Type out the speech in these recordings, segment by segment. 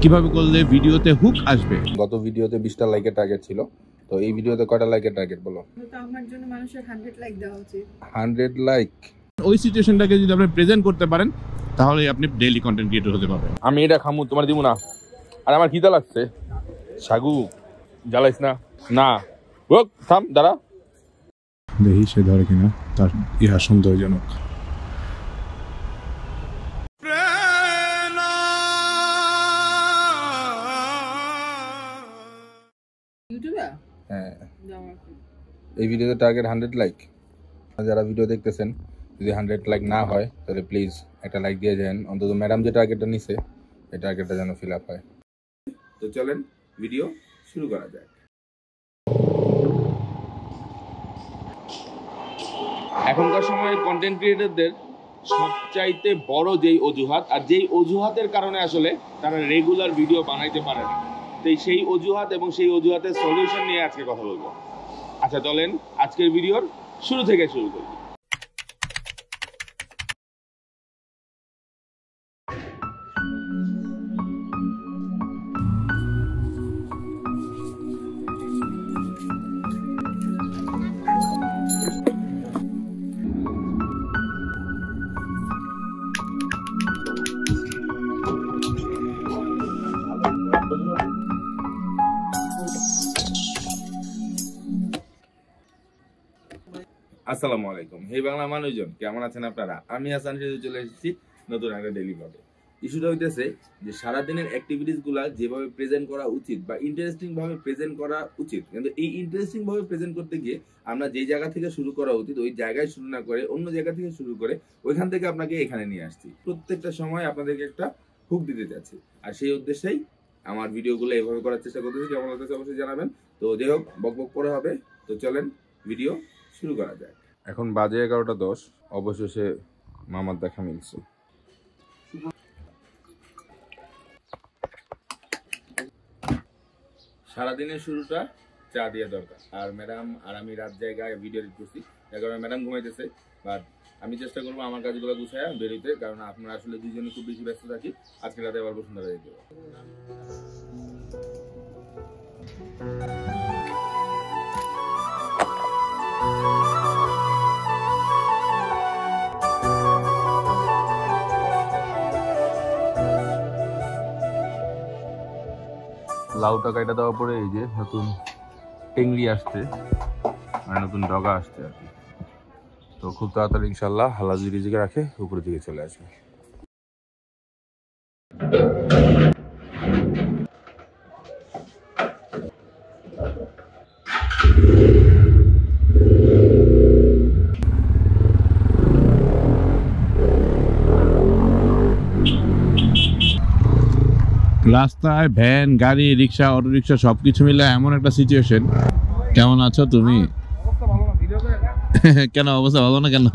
কিভাবে করলে ভিডিওতে হুক আসবে। গত ভিডিওতে 20টা লাইকের টার্গেট ছিল, তো এই ভিডিওতে কয়টা লাইকের টার্গেট বলো? তো আমার জন্য মানুষের 100 লাইক দেওয়া উচিত। 100 লাইক। ওই সিচুয়েশনটাকে যদি আপনি প্রেজেন্ট করতে পারেন তাহলে আপনি ডেইলি কন্টেন্ট ক্রিয়েটর হতে পারবেন। আমি এটা খামু, তোমার দিব না। আর আমার খিদা লাগছে। সাগু জ্বালাইস না। না ওক থাম, দাঁড়া। দেখি সে ধরে কিনা, তার ইহা সন্দেহজনক। ইউটিউবে হ্যাঁ, এই ভিডিওতে টার্গেট 100 লাইক। যারা ভিডিও দেখতেছেন, যদি 100 লাইক না হয় তাহলে প্লিজ একটা লাইক দিয়ে যান। অন্তত ম্যাডাম যে টার্গেটটা নিছে এই টার্গেটটা যেন ফিল আপ হয়। তো চলেন ভিডিও শুরু করা যাক। এখনকার সময়ে কন্টেন্ট ক্রিয়েটরদের সবচাইতে বড় যেই অজুহাত, আর যেই অজুহাতের কারণে আসলে তারা রেগুলার ভিডিও বানাইতে পারে না, তো সেই অজুহাত এবং সেই অজুহাতের সলিউশন নিয়ে আজকে কথা বলবো। আচ্ছা চলেন আজকের ভিডিওর শুরু থেকে শুরু করি। আসসালামু আলাইকুম, হে বাংলা মানুষজন, কেমন আছেন আপনারা? আমি হাসান সিরাজ চলে এসেছি নতুন একটা ডেইলি ব্লগে। ইস্যুটা হইতেছে যে সারাদিনের অ্যাক্টিভিটিস গুলা যেভাবে প্রেজেন্ট করা উচিত বা ইন্টারেস্টিং ভাবে প্রেজেন্ট করা উচিত, কিন্তু এই ইন্টারেস্টিং ভাবে প্রেজেন্ট করতে গিয়ে আমরা যে জায়গা থেকে শুরু করা উচিত ওই জায়গায় শুরু না করে অন্য জায়গা থেকে শুরু করে ওইখান থেকে আপনাকে এখানে নিয়ে আসছি। প্রত্যেকটা সময় আপনাদেরকে একটা হুক দিতে যাচ্ছি, আর সেই উদ্দেশ্যেই আমার ভিডিওগুলো এভাবে করার চেষ্টা করতেছি। কেমন লাগতেছে অবশ্যই জানাবেন। তো যাই হোক, বক বক করে হবে। তো চলেন ভিডিও শুরু করা যায়। এখন বাজে 11:10। অবশেষে মামার দেখা মিলছে। সারাদিনের শুরুটা চা দিয়ে দরকার, আর ম্যাডাম আর আমি রাত জায়গায় ভিডিও এডিট করছি, যার কারণে ম্যাডাম ঘুমাইতেছে। বাট আমি চেষ্টা করবো আমার কাজগুলো গুছায় বেরোতে, কারণ আপনারা আসলে দুজনে খুব বেশি ব্যস্ত থাকি। আজকে রাতে আবার বসুন্ধরা যেতে হবে। লাউটা কাটা দেওয়ার পরে এই যে নতুন টেংরি আসছে, মানে নতুন ডগা আসছে আর কি। তো খুব তাড়াতাড়ি ইনশাল্লাহ হালাজি রিজিকে রাখে উপরের দিকে চলে আসবে। রাস্তায় ভ্যান, গাড়ি, রিক্সা, অটো রিক্সা সবকিছু মিলে এমন একটা সিচুয়েশন। কেমন আছো তুমি? কেন অবস্থা ভালো না কেন?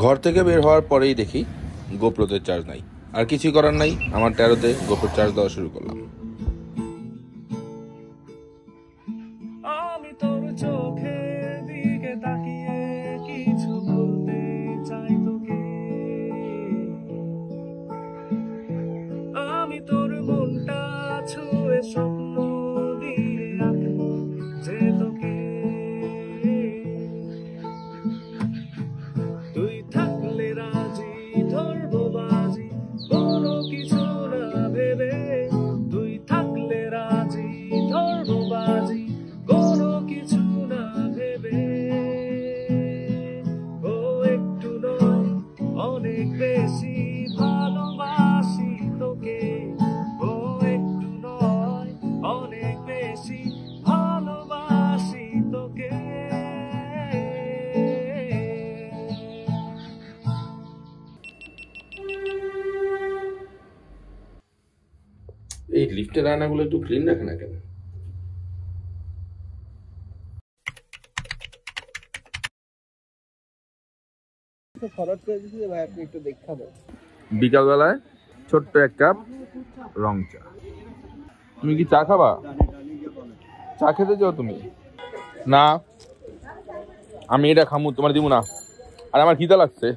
ঘর থেকে বের হওয়ার পরেই দেখি গোপ্রোতে চার্জ নাই। আর কিছুই করার নাই, আমার 13তে গোপ্রো চার্জ দেওয়া শুরু করলাম। আমি তোর চোখের দিকে তাকিয়ে কিছু বলতে চাই তোকে, আমি তোর মনটা ছুঁয়ে স্বপ্ন দিয়ে রাখবো যে তোকে। তুই থাকলে রাজি ধরবো বাজি কোনো কিছু না ভেবে, তুই থাকলে রাজি ধরবো বাজি কোনো কিছু না ভেবে। ও একটু নয় অনেক বেশি ভালোবাসি তোকে, ও একটু নয় অনেক বেশি ভালোবাসি তোকে। এই লিফটের আয়নাগুলো একটু ক্লিন রাখে না কেন? বিকালবেলায় ছোট্ট এক কাপ রং চা। তুমি কি চা খাবা? চা খেতে চাও তুমি? না, আমি এটা খামু, তোমার দিব না। আর আমার খিদা লাগছে।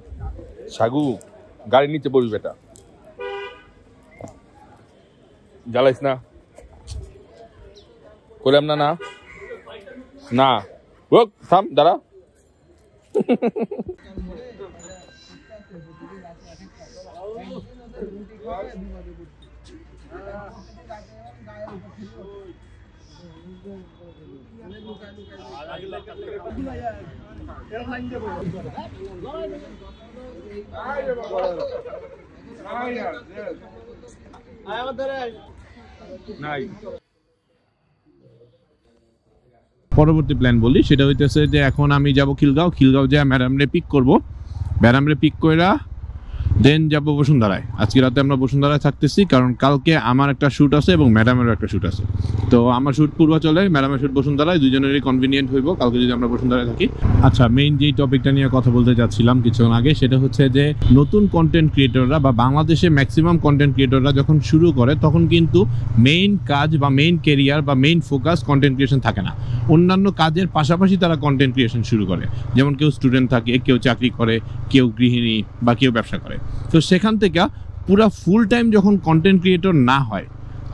সাগু গাড়ির নিচে বসবে এটা। জ্বালাইস না, করলাম না, না না, ওক থাম, দাঁড়া। পরবর্তী প্ল্যান বলি, সেটা হইতেছে যে এখন আমি যাব খিলগাঁও যা ম্যাডামরে পিক করব, ম্যাডামরে পিক কইরা দেন যাব বসুন্ধরায়। আজকে রাতে আমরা বসুন্ধরায় থাকতেছি, কারণ কালকে আমার একটা শ্যুট আছে এবং ম্যাডামেরও একটা শ্যুট আছে। তো আমার শ্যুট পূর্বাচলে, ম্যাডামের শ্যুট বসুন্ধরায়, দুজনেরই কনভিনিয়েন্ট হইব কালকে যদি আমরা বসুন্ধরায় থাকি। আচ্ছা, মেইন যেই টপিকটা নিয়ে কথা বলতে যাচ্ছিলাম কিছুক্ষণ আগে, সেটা হচ্ছে যে নতুন কন্টেন্ট ক্রিয়েটররা বা বাংলাদেশে ম্যাক্সিমাম কন্টেন্ট ক্রিয়েটররা যখন শুরু করে তখন কিন্তু মেইন কাজ বা মেইন কেরিয়ার বা মেইন ফোকাস কন্টেন্ট ক্রিয়েশন থাকে না। অন্যান্য কাজের পাশাপাশি তারা কন্টেন্ট ক্রিয়েশন শুরু করে। যেমন কেউ স্টুডেন্ট থাকে, কেউ চাকরি করে, কেউ গৃহিণী বা কেউ ব্যবসা করে। তো সেখান থেকে পুরা ফুল টাইম যখন কন্টেন্ট ক্রিয়েটর না হয়,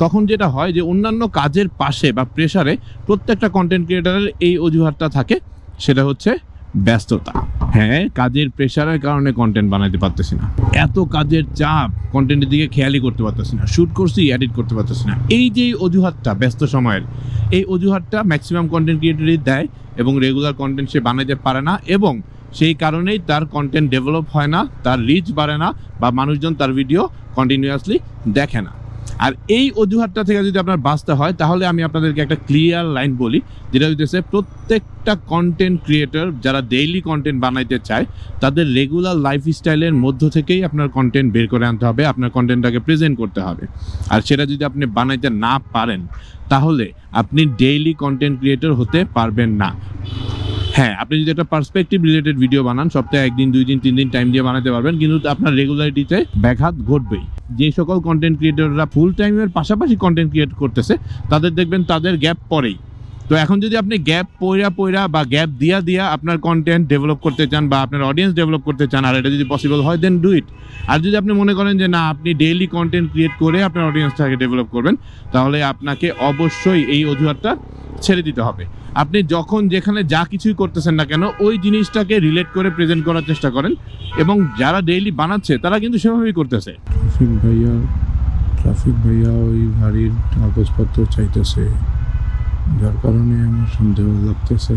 তখন যেটা হয় যে অন্যান্য কাজের পাশে বা প্রেসারে প্রত্যেকটা কন্টেন্ট ক্রিয়েটরের এই অজুহাতটা থাকে, সেটা হচ্ছে ব্যস্ততা। হ্যাঁ, কাজের প্রেসারের কারণে কন্টেন্ট বানাইতে পারতেছি না, এত কাজের চাপ, কন্টেন্টের দিকে খেয়ালই করতে পারতেছি না, শ্যুট করছি এডিট করতে পারতেছি না। এই যে অজুহাতটা ব্যস্ত সময়ের, এই অজুহাতটা ম্যাক্সিমাম কন্টেন্ট ক্রিয়েটরই দেয় এবং রেগুলার কন্টেন্ট সে বানাইতে পারে না, এবং সেই কারণেই তার কন্টেন্ট ডেভেলপ হয় না, তার রিচ বাড়ে না, বা মানুষজন তার ভিডিও কন্টিনিউয়াসলি দেখে না। আর এই অজুহাতটা থেকে যদি আপনার বাঁচতে হয়, তাহলে আমি আপনাদেরকে একটা ক্লিয়ার লাইন বলি, যেটা হইতেছে প্রত্যেকটা কন্টেন্ট ক্রিয়েটর যারা ডেইলি কন্টেন্ট বানাইতে চায়, তাদের রেগুলার লাইফস্টাইলের মধ্য থেকেই আপনার কন্টেন্ট বের করে আনতে হবে, আপনার কন্টেন্টটাকে প্রেজেন্ট করতে হবে। আর সেটা যদি আপনি বানাইতে না পারেন, তাহলে আপনি ডেইলি কন্টেন্ট ক্রিয়েটর হতে পারবেন না। হ্যাঁ, আপনি যদি একটা পার্সপেক্টিভ রিলেটেড ভিডিও বানান, সপ্তাহে 1 দিন 2 দিন 3 দিন টাইম দিয়ে বানাতে পারবেন, কিন্তু আপনার রেগুলারিটিতে ব্যাঘাত ঘটবেই। যে সকল কন্টেন্ট ক্রিয়েটররা ফুল টাইমের পাশাপাশি কন্টেন্ট ক্রিয়েট করতেছে, তাদের দেখবেন তাদের গ্যাপ পরেই। তো এখন যদি আপনি গ্যাপ পইরা বা গ্যাপ দিয়া আপনার কন্টেন্ট ডেভেলপ করতে চান বা আপনার অডিয়েন্স ডেভেলপ করতে চান, আর এটা যদি পসিবল হয়, দেন ডু ইট। আর যদি আপনি মনে করেন যে না, আপনি ডেইলি কন্টেন্ট ক্রিয়েট করে আপনার অডিয়েন্সটাকে ডেভেলপ করবেন, তাহলে আপনাকে অবশ্যই এই অজুহাতটা ছেড়ে দিতে হবে। আপনি যখন যেখানে যা কিছুই করতেছেন না কেন, ওই জিনিসটাকে রিলেট করে প্রেজেন্ট করার চেষ্টা করেন, এবং যারা ডেইলি বানাচ্ছে তারা কিন্তু সেভাবেই করতেছে। ট্রাফিক ভাইয়া ওই গাড়ির কাগজপত্র চাইতেছে, যার কারণে আমার সন্দেহ লাগতেছে।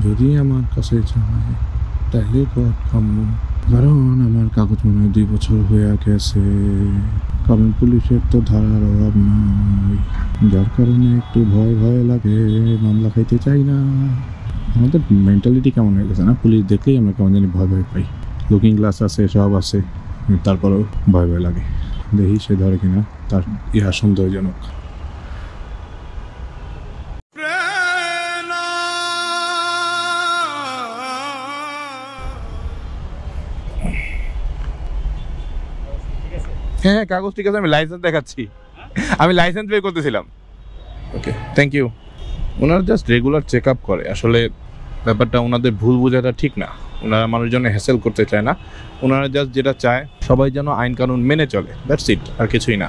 যদি আমার কাছে চায় তাহলে কারণ আমার কাগজ মনে হয় 2 বছর হয়ে গেছে, কারণ পুলিশের তো ধারার অভাব নাই, যার কারণে একটু ভয় লাগে, মামলা খাইতে চাই না। আমাদের মেন্টালিটি কেমন হয়ে গেছে না, পুলিশ দেখলেই আমরা কেমন জানি ভয় পাই। লুকিং গ্লাস আছে, সব আছে, তারপরেও ভয় লাগে। দেখি সে ধরে কিনা, তার ইহা সন্দেহজনক। হ্যাঁ, কাগজ ঠিক আছে, আমি লাইসেন্স দেখাচ্ছি, আমি লাইসেন্স বের করতেছিলাম। ওকে, থ্যাংক ইউ। ওনারা জাস্ট রেগুলার চেক আপ করে। আসলে ব্যাপারটা ওনাদের ভুল বোঝাটা ঠিক না, ওনারা মানুষজনে হ্যাসেল করতে চায় না, ওনারা জাস্ট যেটা চায় সবাই যেন আইন কানুন মেনে চলে, দ্যাটস ইট, আর কিছুই না।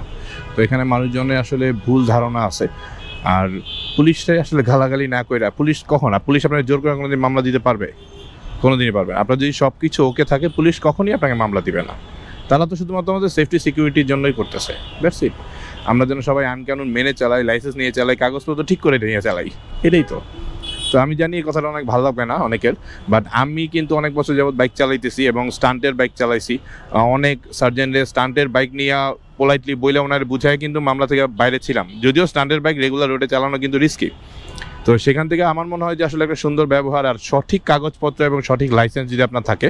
তো এখানে মানুষজনের আসলে ভুল ধারণা আছে। আর পুলিশটাই আসলে গালাগালি না কইরা, পুলিশ কখন, পুলিশ আপনাকে জোর করে কোনোদিন মামলা দিতে পারবে? কোনোদিনই পারবে না। আপনার যদি সব কিছু ওকে থাকে, পুলিশ কখনই আপনাকে মামলা দিবে না। তারা তো শুধুমাত্র আমাদের সেফটি সিকিউরিটির জন্যই করতেছে, দ্যাটস ইট। আমরা যেন সবাই আইন কানুন মেনে চালাই, লাইসেন্স নিয়ে চালাই, কাগজপত্র ঠিক করে নিয়ে চালাই, এটাই তো। তো আমি জানি এই কথাটা অনেক ভালো লাগবে না অনেকের, বাট আমি কিন্তু অনেক বছর যাবত বাইক চালাইতেছি এবং স্টান্টের বাইক চালাইছি। অনেক সার্জেন্টের স্টান্টের বাইক নিয়ে পোলাইটলি বইলে ওনার বুঝায় কিন্তু মামলা থেকে বাইরে ছিলাম, যদিও স্টান্টের বাইক রেগুলার রোডে চালানো কিন্তু রিস্কি। তো সেখান থেকে আমার মনে হয় যে আসলে একটা সুন্দর ব্যবহার আর সঠিক কাগজপত্র এবং সঠিক লাইসেন্স যদি আপনার থাকে,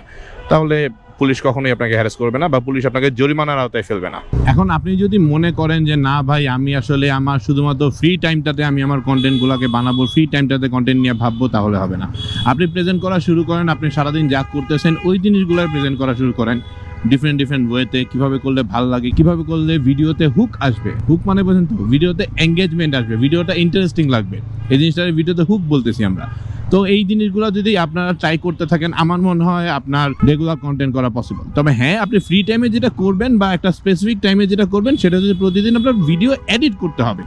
তাহলে পুলিশ কখনোই আপনাকে হ্যারাস করবে না বা পুলিশ আপনাকে জরিমানার আওতায় ফেলবে না। এখন আপনি যদি মনে করেন যে না ভাই, আমি আসলে আমার শুধুমাত্র ফ্রি টাইমটাতে আমি আমার কন্টেন্টগুলোকে বানাবো, ফ্রি টাইমটাতে কন্টেন্ট নিয়ে ভাববো, তাহলে হবে না। আপনি প্রেজেন্ট করা শুরু করেন, আপনি সারাদিন যা করতেছেন ওই জিনিসগুলোই প্রেজেন্ট করা শুরু করেন, ডিফারেন্ট ওয়েতে, কীভাবে করলে ভালো লাগে, কীভাবে করলে ভিডিওতে হুক আসবে। হুক মানে বোঝেন তো, ভিডিওতে এঙ্গেজমেন্ট আসবে, ভিডিওটা ইন্টারেস্টিং লাগবে, এই জিনিসটা ভিডিওতে হুক বলতেছি আমরা। তো এই জিনিসগুলো যদি আপনারা ট্রাই করতে থাকেন আমার মনে হয় আপনার রেগুলার কন্টেন্ট করা পসিবল। তবে হ্যাঁ, আপনি ফ্রি টাইমে যেটা করবেন বা একটা স্পেসিফিক টাইমে যেটা করবেন সেটা যদি প্রতিদিন আপনার ভিডিও এডিট করতে হবে,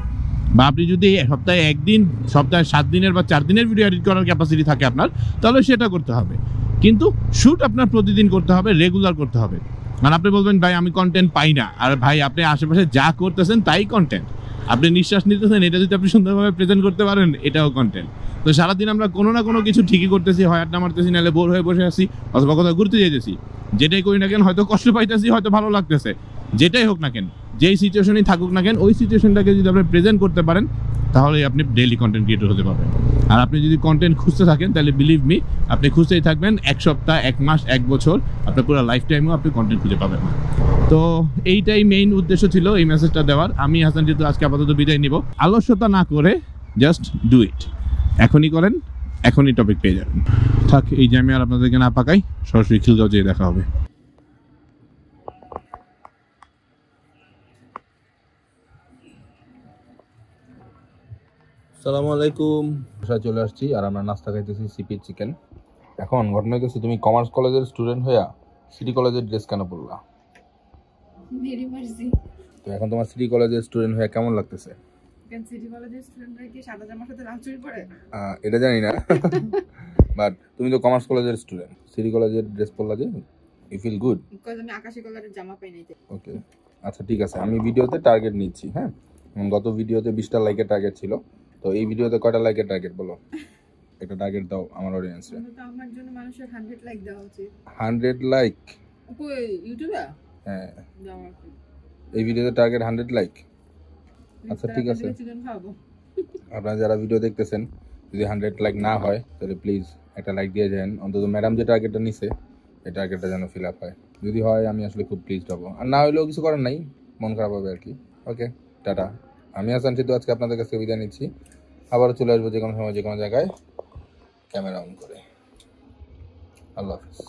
বা আপনি যদি সপ্তাহে একদিন, সপ্তাহে 7 দিনের বা 4 দিনের ভিডিও এডিট করার ক্যাপাসিটি থাকে আপনার, তাহলে সেটা করতে হবে। কিন্তু শ্যুট আপনার প্রতিদিন করতে হবে, রেগুলার করতে হবে। মানে আপনি বলবেন ভাই আমি কন্টেন্ট পাই না, আর ভাই আপনি আশেপাশে যা করতেছেন তাই কন্টেন্ট। আপনি নিঃশ্বাস নিতেছেন, এটা যদি আপনি সুন্দরভাবে প্রেজেন্ট করতে পারেন এটাও কন্টেন্ট। তো সারাদিন আমরা কোনো না কোনো কিছু ঠিকই করতেছি, হয় আড্ডা মারতেছি, নাহলে বোর হয়ে বসে আছি, অথবা কোথাও ঘুরতে যেতেছি। যেটাই করি না কেন, হয়তো কষ্ট পাইতেছি, হয়তো ভালো লাগতেছে, যেটাই হোক না কেন, যেই সিচুয়েশনই থাকুক না কেন, ওই সিচুয়েশনটাকে যদি আপনি প্রেজেন্ট করতে পারেন তাহলে আপনি ডেইলি কন্টেন্ট ক্রিয়েটর হতে পারবেন। আর আপনি যদি কন্টেন্ট খুঁজতে থাকেন তাহলে বিলিভ মি, আপনি খুঁজতেই থাকবেন 1 সপ্তাহ, 1 মাস, 1 বছর, আপনার পুরো লাইফ টাইমেও আপনি কন্টেন্ট খুঁজে পাবেন না। তো এইটাই মেইন উদ্দেশ্য ছিল এই মেসেজটা দেওয়ার। আমি হাসান যেহেতু আজকে আপাতত বিদায় নিব, আলস্যতা না করে জাস্ট ডু ইট। এখনই করেন, এখনই টপিক পেয়ে যাবেন। থাক, এই যে আমি আর আপনাদেরকে না পাকাই, সরাসরি খিলগাঁও যেয়ে দেখা হবে। আসসালামু আলাইকুম। বাসায় চলে আসছি আর আমরা নাস্তা খাইতেছি সিপি চিকেন। এখন ঘটনা হইতেছে, তুমি কমার্স কলেজের স্টুডেন্ট হইয়া সিটি কলেজের ড্রেস কেন পরলা? মেরি মার্জি। তো এখন তোমার সিটি কলেজের স্টুডেন্ট হইয়া কেমন লাগতেছে? কেন সিটি কলেজের স্টুডেন্টরা কি সাদা জামার সাথে লাল চুড়ি পরে? এটা জানি না, বাট তুমি তো কমার্স কলেজের স্টুডেন্ট, সিটি কলেজের ড্রেস পরলা যে, ইউ ফিল গুড? বিকজ আমি আকাশি কালারের জামা পাই নাই। ওকে, আচ্ছা ঠিক আছে, আমি ভিডিওতে টার্গেট নিচ্ছি। হ্যাঁ, গত ভিডিওতে 20টা লাইকের টার্গেট ছিল, তো এই ভিডিওতে কয়টা লাইকের টার্গেট বলো? একটা টার্গেট দাও আমার অডিয়েন্সে। তো আমার জন্য মানুষের 100 লাইক দেওয়া উচিত। 100 লাইক? কই ইউটিউবে? হ্যাঁ, দাও আমাকে। এই ভিডিওতে টার্গেট 100 লাইক। আচ্ছা ঠিক আছে, চিকেন খাবো। আপনারা যারা ভিডিও দেখতেছেন, যদি 100 লাইক না হয় তাহলে প্লিজ একটা লাইক দিয়ে যান। অন্তত ম্যাডাম যে টার্গেটটা নিছে এই টার্গেটটা যেন ফিল আপ হয়। যদি হয় আমি আসলে খুব প্লিজড হবো, আর না হলেও কিছু করার নাই, মন খারাপ হবে আর কি। ওকে, টাটা। আমি হাসান সিদ্ধু আজকে আপনাদের কাছে বিদায় নিচ্ছি। আবারও চলে আসবো যে কোনো সময়, যে কোনো জায়গায়, ক্যামেরা অন করে। আল্লাহ হাফিজ।